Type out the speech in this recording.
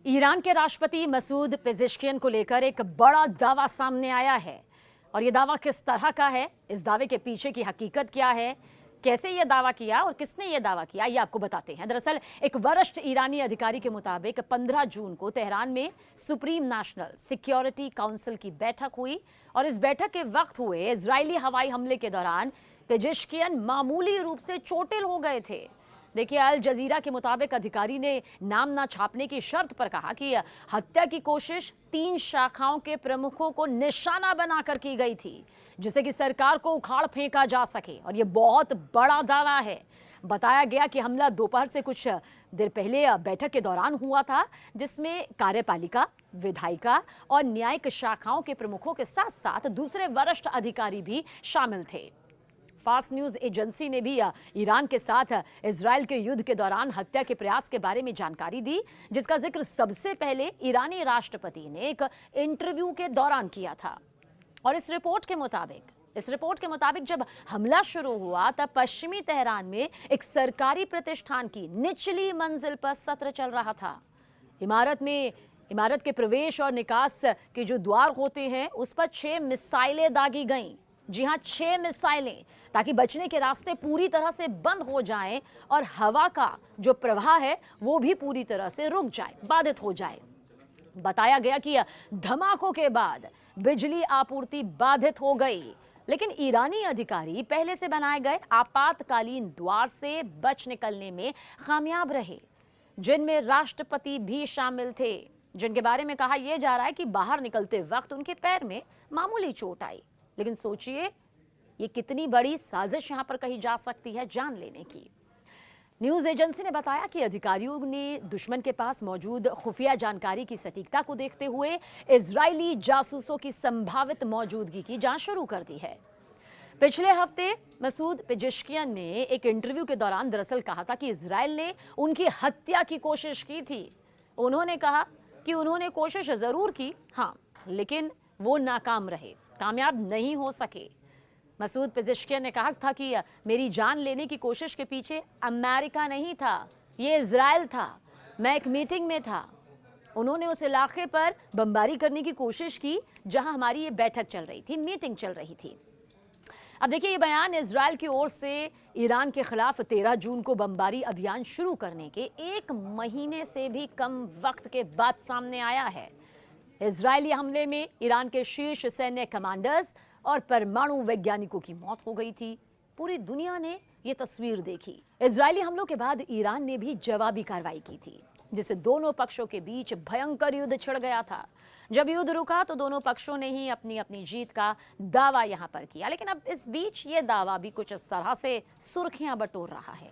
Iran के राष्ट्रपति Masoud Pezeshkian को लेकर एक बड़ा दावा सामने आया है। और ये दावा किस तरह का है, इस दावे के पीछे की हकीकत क्या है, कैसे ये दावा किया और किसने ये दावा किया, ये आपको बताते हैं। दरअसल एक वरिष्ठ ईरानी अधिकारी के मुताबिक 15 जून को तेहरान में सुप्रीम नेशनल सिक्योरिटी काउंसिल की बैठक हुई और इस बैठक के वक्त हुए इजरायली हवाई हमले के दौरान पेजेश्कियन मामूली रूप से चोटिल हो गए थे। देखिए, अल जजीरा के मुताबिक अधिकारी ने नाम ना छापने की शर्त पर कहा कि हत्या की कोशिश 3 शाखाओं के प्रमुखों को निशाना बनाकर की गई थी, जिससे कि सरकार को उखाड़ फेंका जा सके। और ये बहुत बड़ा दावा है। बताया गया कि हमला दोपहर से कुछ देर पहले बैठक के दौरान हुआ था, जिसमें कार्यपालिका, विधायिका और न्यायिक शाखाओं के प्रमुखों के साथ साथ दूसरे वरिष्ठ अधिकारी भी शामिल थे। फास्ट न्यूज एजेंसी ने भी ईरान के साथ इजराइल के युद्ध के दौरान हत्या के प्रयास के बारे में जानकारी दी, जिसका जिक्र सबसे पहले ईरानी राष्ट्रपति ने एक इंटरव्यू के दौरान किया था। और इस रिपोर्ट के मुताबिक जब हमला शुरू हुआ तब पश्चिमी तेहरान में एक सरकारी प्रतिष्ठान की निचली मंजिल पर सत्र चल रहा था। इमारत के प्रवेश और निकास के जो द्वार होते हैं उस पर 6 मिसाइलें दागी गईं। जी हां, 6 मिसाइलें, ताकि बचने के रास्ते पूरी तरह से बंद हो जाएं और हवा का जो प्रवाह है वो भी पूरी तरह से रुक जाए, बाधित हो जाए। बताया गया कि धमाकों के बाद बिजली आपूर्ति बाधित हो गई, लेकिन ईरानी अधिकारी पहले से बनाए गए आपातकालीन द्वार से बच निकलने में कामयाब रहे, जिनमें राष्ट्रपति भी शामिल थे, जिनके बारे में कहा यह जा रहा है कि बाहर निकलते वक्त उनके पैर में मामूली चोट आई। लेकिन सोचिए, ये कितनी बड़ी साजिश यहां पर कही जा सकती है जान लेने की। न्यूज एजेंसी ने बताया कि अधिकारियों ने दुश्मन के पास मौजूद खुफिया जानकारी की सटीकता को देखते हुए इजरायली जासूसों की संभावित मौजूदगी की जांच शुरू कर दी है। पिछले हफ्ते मसूद पेजेश्कियन ने एक इंटरव्यू के दौरान दरअसल कहा था कि इजराइल ने उनकी हत्या की कोशिश की थी। उन्होंने कहा कि उन्होंने कोशिश जरूर की, हाँ, लेकिन वो नाकाम रहे, कामयाब नहीं हो सके। मसूद पेजेश्कियन ने कहा था कि मेरी जान लेने की कोशिश के पीछे अमेरिका नहीं था, ये इजराइल था। मैं एक मीटिंग में था, उन्होंने उस इलाके पर बमबारी करने की कोशिश की जहां हमारी ये बैठक चल रही थी, मीटिंग चल रही थी। अब देखिए, ये बयान इजराइल की ओर से ईरान के खिलाफ 13 जून को बमबारी अभियान शुरू करने के 1 महीने से भी कम वक्त के बाद सामने आया है। इजरायली हमले में ईरान के शीर्ष सैन्य कमांडर्स और परमाणु वैज्ञानिकों की मौत हो गई थी। पूरी दुनिया ने यह तस्वीर देखी। इजरायली हमलों के बाद ईरान ने भी जवाबी कार्रवाई की थी, जिससे दोनों पक्षों के बीच भयंकर युद्ध छिड़ गया था। जब युद्ध रुका तो दोनों पक्षों ने ही अपनी अपनी जीत का दावा यहां पर किया, लेकिन अब इस बीच ये दावा भी कुछ इस तरह से सुर्खियां बटोर रहा है।